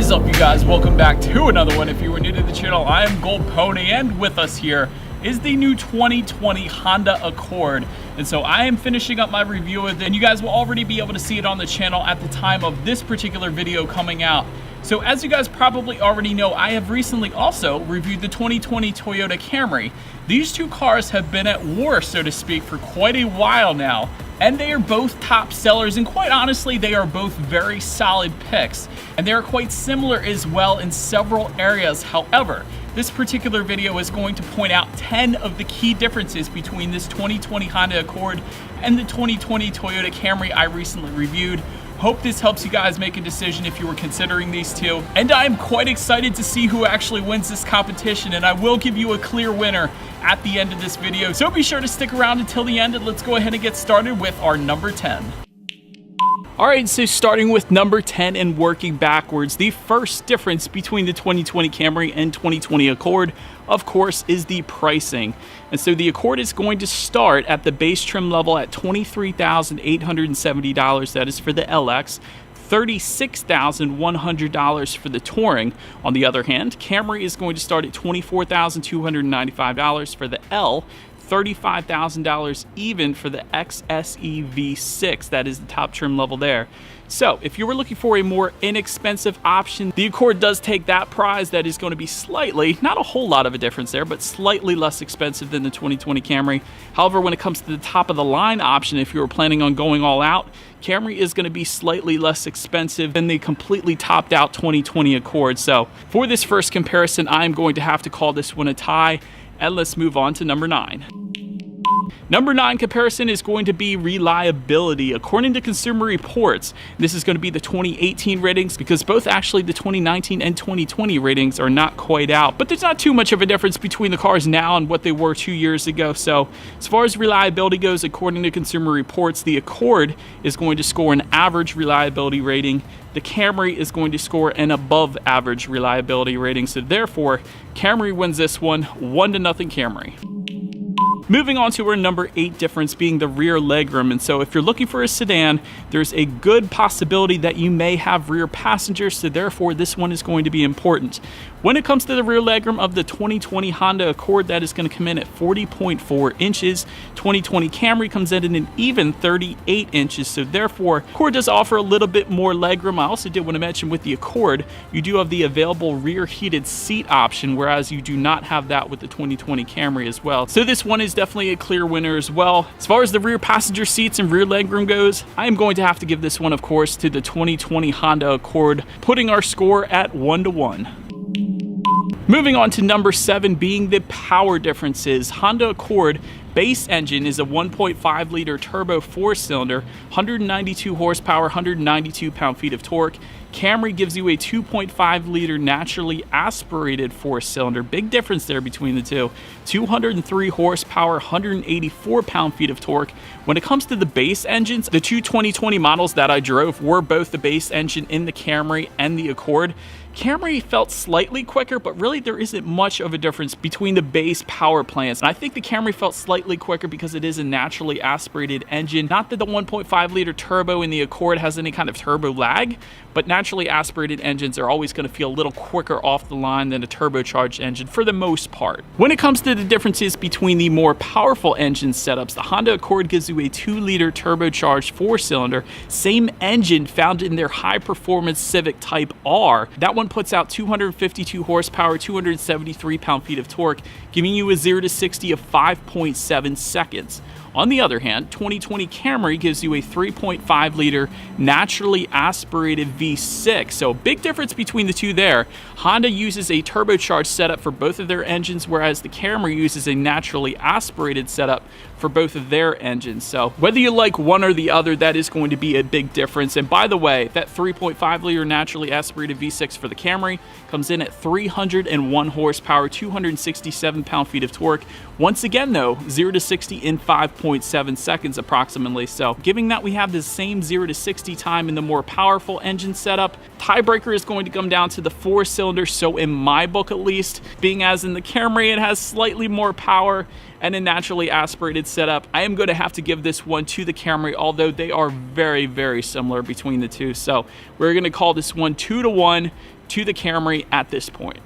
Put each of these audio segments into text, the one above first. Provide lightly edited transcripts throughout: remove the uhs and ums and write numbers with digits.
is up, you guys? Welcome back to another one. If you are new to the channel, I am Gold Pony, and with us here is the new 2020 Honda Accord. And so I am finishing up my review of it, and you guys will already be able to see it on the channel at the time of this particular video coming out. So as you guys probably already know, I have recently also reviewed the 2020 Toyota Camry. These two cars have been at war, so to speak, for quite a while now, and they are both top sellers, and quite honestly, they are both very solid picks. And they are quite similar as well in several areas. However, this particular video is going to point out 10 of the key differences between this 2020 Honda Accord and the 2020 Toyota Camry I recently reviewed. Hope this helps you guys make a decision if you were considering these two. And I am quite excited to see who actually wins this competition, and I will give you a clear winner at the end of this video. So be sure to stick around until the end, and let's go ahead and get started with our number 10. Alright, so starting with number 10 and working backwards, the first difference between the 2020 Camry and 2020 Accord, of course, is the pricing. And so the Accord is going to start at the base trim level at $23,870. That is for the LX. $36,100 for the Touring. On the other hand, Camry is going to start at $24,295 for the L, $35,000 even for the XSE V6. That is the top trim level there. So if you were looking for a more inexpensive option, the Accord does take that prize. That is going to be slightly, not a whole lot of a difference there, but slightly less expensive than the 2020 Camry. However, when it comes to the top of the line option, if you were planning on going all out, Camry is going to be slightly less expensive than the completely topped out 2020 Accord. So for this first comparison, I'm going to have to call this one a tie. And let's move on to number 9. Number 9 comparison is going to be reliability. According to Consumer Reports, this is going to be the 2018 ratings, because both actually the 2019 and 2020 ratings are not quite out. But there's not too much of a difference between the cars now and what they were 2 years ago. So as far as reliability goes, according to Consumer Reports, the Accord is going to score an average reliability rating. The Camry is going to score an above average reliability rating. So therefore, Camry wins this one 1-0 Camry. Moving on to our number 8 difference being the rear legroom. And so if you're looking for a sedan, there's a good possibility that you may have rear passengers, so therefore this one is going to be important. When it comes to the rear legroom of the 2020 Honda Accord, that is going to come in at 40.4 inches. 2020 Camry comes in at an even 38 inches, so therefore Accord does offer a little bit more legroom. I also did want to mention with the Accord, you do have the available rear heated seat option, whereas you do not have that with the 2020 Camry as well. So this one is definitely a clear winner as well. As far as the rear passenger seats and rear legroom goes, I am going to have to give this one, of course, to the 2020 Honda Accord, putting our score at 1-1. Moving on to number 7 being the power differences. Honda Accord base engine is a 1.5 liter turbo 4-cylinder, 192 horsepower, 192 pound-feet of torque. Camry gives you a 2.5 liter naturally aspirated 4-cylinder. Big difference there between the two. 203 horsepower, 184 pound-feet of torque. When it comes to the base engines, the two 2020 models that I drove were both the base engine in the Camry and the Accord. Camry felt slightly quicker, but really there isn't much of a difference between the base power plants. And I think the Camry felt slightly quicker because it is a naturally aspirated engine. Not that the 1.5 liter turbo in the Accord has any kind of turbo lag, but naturally aspirated engines are always going to feel a little quicker off the line than a turbocharged engine for the most part. When it comes to the differences between the more powerful engine setups, the Honda Accord gives you a 2 liter turbocharged 4-cylinder, same engine found in their high performance Civic Type R. That one puts out 252 horsepower, 273 pound-feet of torque, giving you a 0 to 60 of 5.7 seconds. On the other hand, 2020 Camry gives you a 3.5 liter naturally aspirated V6. So big difference between the two there. Honda uses a turbocharged setup for both of their engines, whereas the Camry uses a naturally aspirated setup for both of their engines. So whether you like one or the other, that is going to be a big difference. And by the way, that 3.5 liter naturally aspirated V6 for the Camry comes in at 301 horsepower, 267 pound-feet of torque. Once again though, 0 to 60 in 5.7 seconds approximately. So given that we have the same 0 to 60 time in the more powerful engine setup, tiebreaker is going to come down to the 4-cylinder. So in my book at least, being as in the Camry it has slightly more power and a naturally aspirated setup, I am going to have to give this one to the Camry, although they are very, very similar between the two. So we're going to call this one 2-1 to the Camry at this point.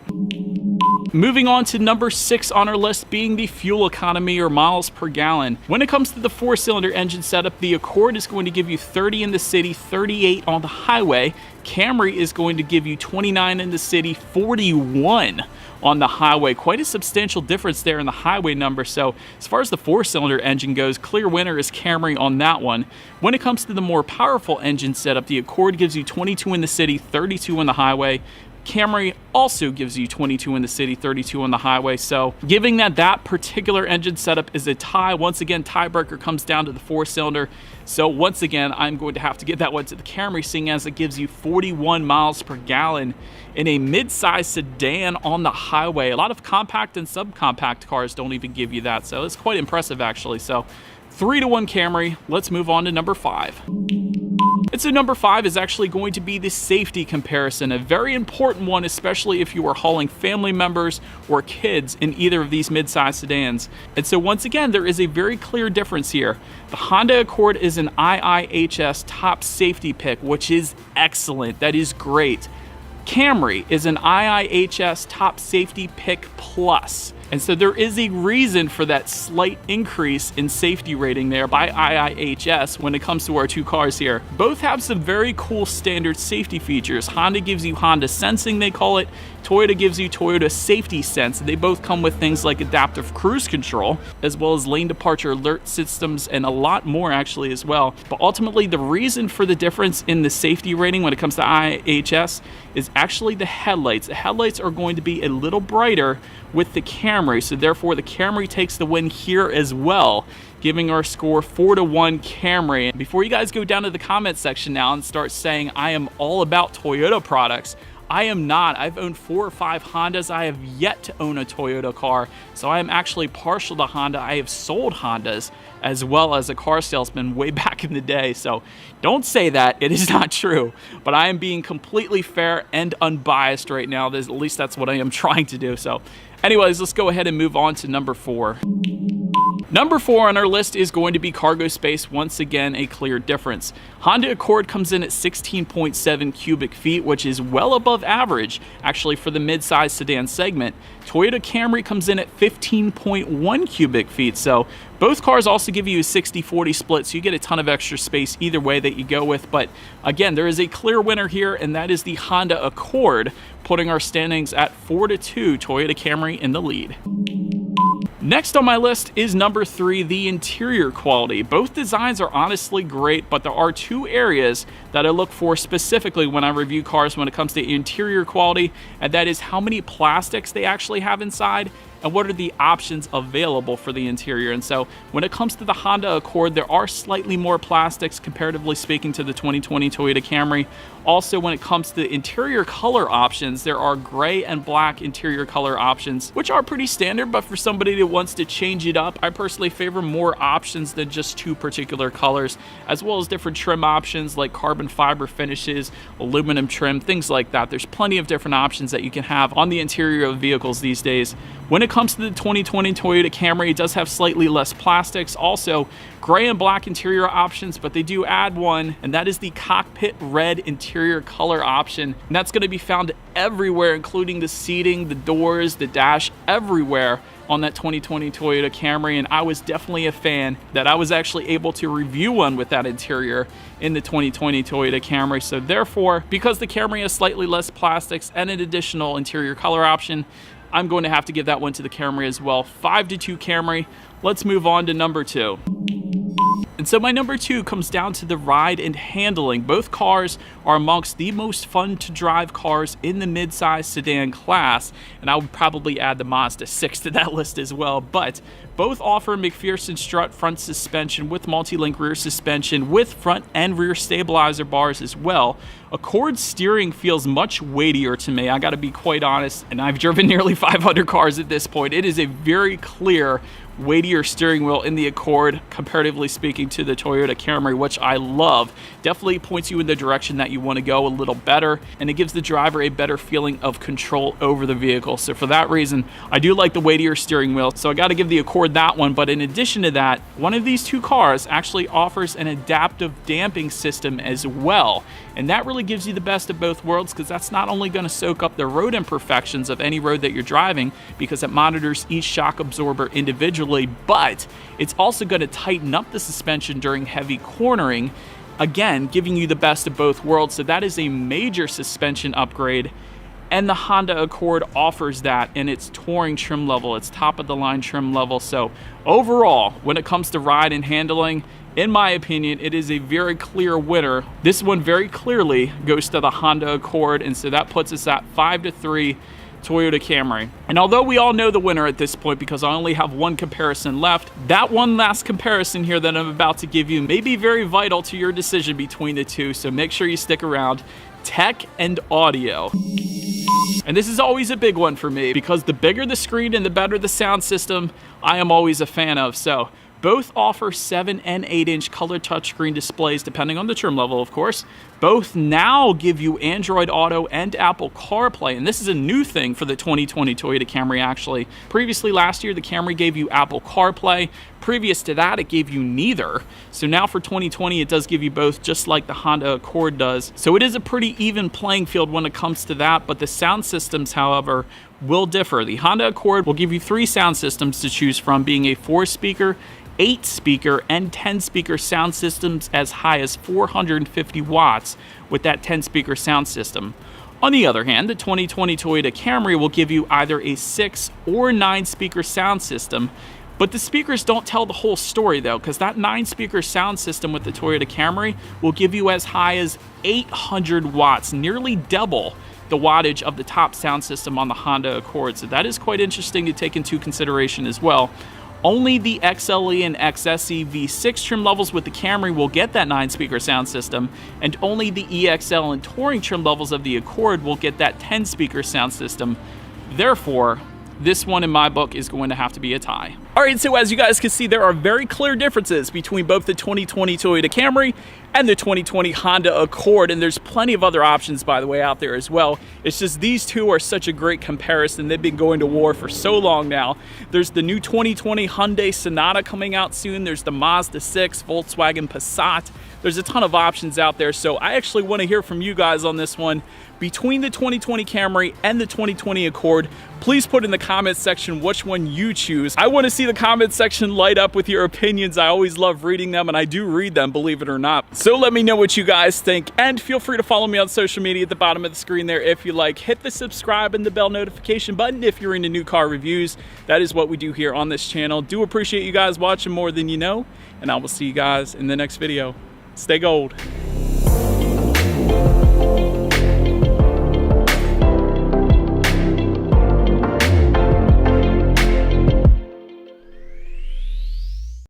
Moving on to number 6 on our list, being the fuel economy or miles per gallon. When it comes to the 4-cylinder engine setup, the Accord is going to give you 30 in the city, 38 on the highway. Camry is going to give you 29 in the city, 41 on the highway. Quite a substantial difference there in the highway number. So as far as the 4-cylinder engine goes, clear winner is Camry on that one. When it comes to the more powerful engine setup, the Accord gives you 22 in the city, 32 on the highway. Camry also gives you 22 in the city, 32 on the highway. So giving that particular engine setup is a tie. Once again, tiebreaker comes down to the 4-cylinder. So once again, I'm going to have to give that one to the Camry, seeing as it gives you 41 miles per gallon in a mid-size sedan on the highway. A lot of compact and subcompact cars don't even give you that. So it's quite impressive, actually. So 3-1 Camry. Let's move on to number 5. And so number 5 is actually going to be the safety comparison, a very important one, especially if you are hauling family members or kids in either of these mid-size sedans. And so once again, there is a very clear difference here. The Honda Accord is an IIHS top safety pick, which is excellent. That is great. Camry is an IIHS top safety pick plus. And so there is a reason for that slight increase in safety rating there by IIHS when it comes to our two cars here. Both have some very cool standard safety features. Honda gives you Honda Sensing, they call it. Toyota gives you Toyota Safety Sense. They both come with things like adaptive cruise control, as well as lane departure alert systems, and a lot more actually as well. But ultimately, the reason for the difference in the safety rating when it comes to IIHS is actually the headlights. The headlights are going to be a little brighter with the Camry, so therefore the Camry takes the win here as well, giving our score 4-1 Camry. Before you guys go down to the comment section now and start saying I am all about Toyota products, I am not. I've owned 4 or 5 Hondas. I have yet to own a Toyota car, so I am actually partial to Honda. I have sold Hondas as well as a car salesman way back in the day, so don't say that. It is not true, but I am being completely fair and unbiased right now. At least that's what I am trying to do. So anyways, let's go ahead and move on to number 4. Number 4 on our list is going to be cargo space. Once again, a clear difference. Honda Accord comes in at 16.7 cubic feet, which is well above average, actually, for the mid-size sedan segment. Toyota Camry comes in at 15.1 cubic feet, so both cars also give you a 60-40 split, so you get a ton of extra space either way that you go with. But again, there is a clear winner here, and that is the Honda Accord, putting our standings at 4-2, Toyota Camry in the lead. Next on my list is number 3, the interior quality. Both designs are honestly great, but there are 2 areas that I look for specifically when I review cars when it comes to interior quality, and that is how many plastics they actually have inside and what are the options available for the interior. And so when it comes to the Honda Accord, there are slightly more plastics comparatively speaking to the 2020 Toyota Camry. Also, when it comes to interior color options, there are gray and black interior color options, which are pretty standard, but for somebody that wants to change it up, I personally favor more options than just 2 particular colors, as well as different trim options like carbon fiber finishes, aluminum trim, things like that. There's plenty of different options that you can have on the interior of vehicles these days. When it comes to the 2020 Toyota Camry, it does have slightly less plastics. Also, gray and black interior options, but they do add one, and that is the cockpit red interior color option. And that's going to be found everywhere, including the seating, the doors, the dash, everywhere on that 2020 Toyota Camry. And I was definitely a fan that I was actually able to review one with that interior in the 2020 Toyota Camry. So therefore, because the Camry has slightly less plastics and an additional interior color option, I'm going to have to give that one to the Camry as well. 5-2 Camry. Let's move on to number 2. And so my number 2 comes down to the ride and handling. Both cars are amongst the most fun to drive cars in the midsize sedan class, and I would probably add the Mazda 6 to that list as well. But both offer McPherson strut front suspension with multi-link rear suspension with front and rear stabilizer bars as well. Accord steering feels much weightier to me, I gotta be quite honest, and I've driven nearly 500 cars at this point. It is a very clear weightier steering wheel in the Accord, comparatively speaking, speaking to the Toyota Camry, which I love. Definitely points you in the direction that you want to go a little better, and it gives the driver a better feeling of control over the vehicle. So for that reason, I do like the weightier steering wheel, so I got to give the Accord that one. But in addition to that, one of these two cars actually offers an adaptive damping system as well, and that really gives you the best of both worlds, because that's not only going to soak up the road imperfections of any road that you're driving, because it monitors each shock absorber individually, but it's also going to tighten up the suspension during heavy cornering, again giving you the best of both worlds. So that is a major suspension upgrade, and the Honda Accord offers that in its touring trim level, its top of the line trim level. So overall, when it comes to ride and handling, in my opinion, it is a very clear winner. This one very clearly goes to the Honda Accord, and so that puts us at 5-3 Toyota Camry. And although we all know the winner at this point, because I only have one comparison left, that one last comparison here that I'm about to give you may be very vital to your decision between the two, so make sure you stick around. Tech and audio. And this is always a big one for me, because the bigger the screen and the better the sound system, I am always a fan of. So both offer 7 and 8-inch color touchscreen displays, depending on the trim level, of course. Both now give you Android Auto and Apple CarPlay, and this is a new thing for the 2020 Toyota Camry, actually. Previously, last year, the Camry gave you Apple CarPlay. Previous to that, it gave you neither. So now for 2020, it does give you both, just like the Honda Accord does. So it is a pretty even playing field when it comes to that, but the sound systems, however, will differ. The Honda Accord will give you 3 sound systems to choose from, being a 4-speaker, 8-speaker, and 10-speaker sound systems as high as 450 watts with that 10-speaker sound system. On the other hand, the 2020 Toyota Camry will give you either a 6 or 9-speaker sound system, but the speakers don't tell the whole story though, because that 9-speaker sound system with the Toyota Camry will give you as high as 800 watts, nearly double the wattage of the top sound system on the Honda Accord. So that is quite interesting to take into consideration as well. Only the XLE and XSE V6 trim levels with the Camry will get that 9-speaker sound system, and only the EXL and Touring trim levels of the Accord will get that 10-speaker sound system. Therefore, this one in my book is going to have to be a tie. All right, so as you guys can see, there are very clear differences between both the 2020 Toyota Camry and the 2020 Honda Accord, and there's plenty of other options, by the way, out there as well. It's just these two are such a great comparison. They've been going to war for so long now. There's the new 2020 Hyundai Sonata coming out soon. There's the Mazda 6, Volkswagen Passat. There's a ton of options out there, so I actually want to hear from you guys on this one. Between the 2020 Camry and the 2020 Accord, please put in the comments section which one you choose. I want to see the comment section light up with your opinions. I always love reading them, and I do read them, believe it or not. So let me know what you guys think, and feel free to follow me on social media at the bottom of the screen there if you like. Hit the subscribe and the bell notification button if you're into new car reviews. That is what we do here on this channel. Do appreciate you guys watching more than you know, and I will see you guys in the next video. Stay gold.